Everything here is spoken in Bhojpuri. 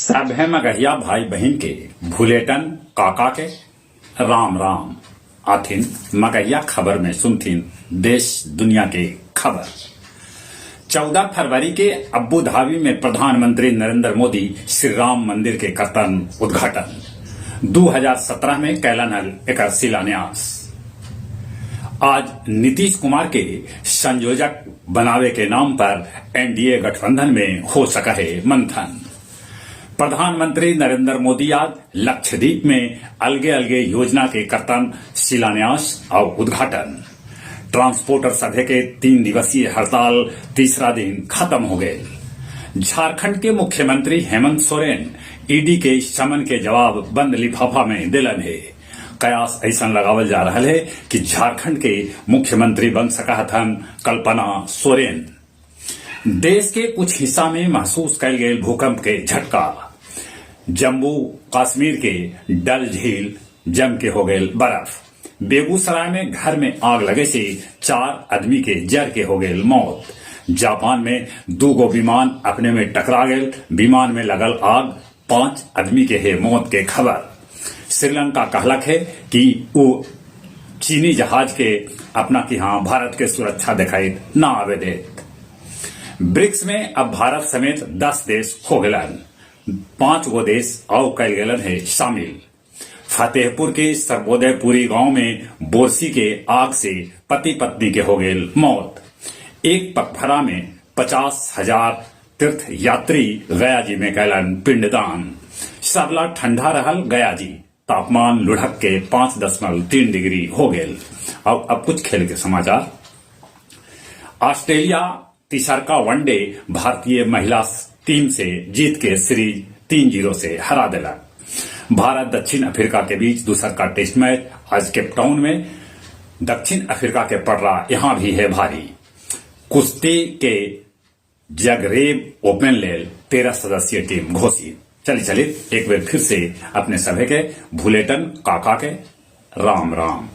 सब है मगहिया भाई बहन के भूलेटन काका के राम राम आथिन मगहिया खबर में सुनथिन देश दुनिया के खबर। 14 फरवरी के अबू धाबी में प्रधानमंत्री नरेंद्र मोदी श्री राम मंदिर के करतन उद्घाटन 2017 में कैलन हल एक शिलान्यास। आज नीतीश कुमार के संयोजक बनावे के नाम पर एनडीए गठबंधन में हो सका है मंथन। प्रधानमंत्री नरेंद्र मोदी आज लक्षद्वीप में अलगे अलगे योजना के करतन शिलान्यास और उद्घाटन। ट्रांसपोर्टर सभे के 3 दिवसीय हड़ताल तीसरा दिन खत्म हो गए। झारखंड के मुख्यमंत्री हेमंत सोरेन ईडी के समन के जवाब बंद लिफाफा में दिलन है। कयास ऐसा लगावल जा रहा है कि झारखंड के मुख्यमंत्री बन सका हथन कल्पना सोरेन। देश के कुछ हिस्सा में महसूस कल गए भूकंप के झटका। जम्मू कश्मीर के डल झील जम के हो गए बर्फ। बेगूसराय में घर में आग लगे से 4 आदमी के जर के हो गए मौत। जापान में 2 विमान अपने में टकरा गए। विमान में लगल आग 5 आदमी के है मौत के खबर। श्रीलंका कहलक है कि वो चीनी जहाज के अपना की हाँ भारत के सुरक्षा दिखाई न आवे दे। ब्रिक्स में अब भारत समेत 10 देश हो गलन। 5 गो देश और कल गलन है शामिल। फतेहपुर के सर्वोदयपुरी गांव में बोरसी के आग से पति पत्नी के हो गए मौत। एक पगफरा में 50,000 तीर्थ यात्री गया जी में कैलन पिंडदान। सबला ठंडा रहल गया जी, तापमान लुढ़क के 5.3 डिग्री हो गए। और अब कुछ खेल के समाचार। ऑस्ट्रेलिया तीसरका वनडे भारतीय महिला टीम से जीत के सीरीज 3-0 से हरा दिला। भारत दक्षिण अफ्रीका के बीच दूसरा का टेस्ट मैच आज केपटाउन में। दक्षिण अफ्रीका के पड़रा यहां भी है भारी। कुश्ती के जगरेब ओपन लेल 13 सदस्यीय टीम घोषित। चलिए एक बार फिर से अपने सभी के भूलेटन काका के राम राम।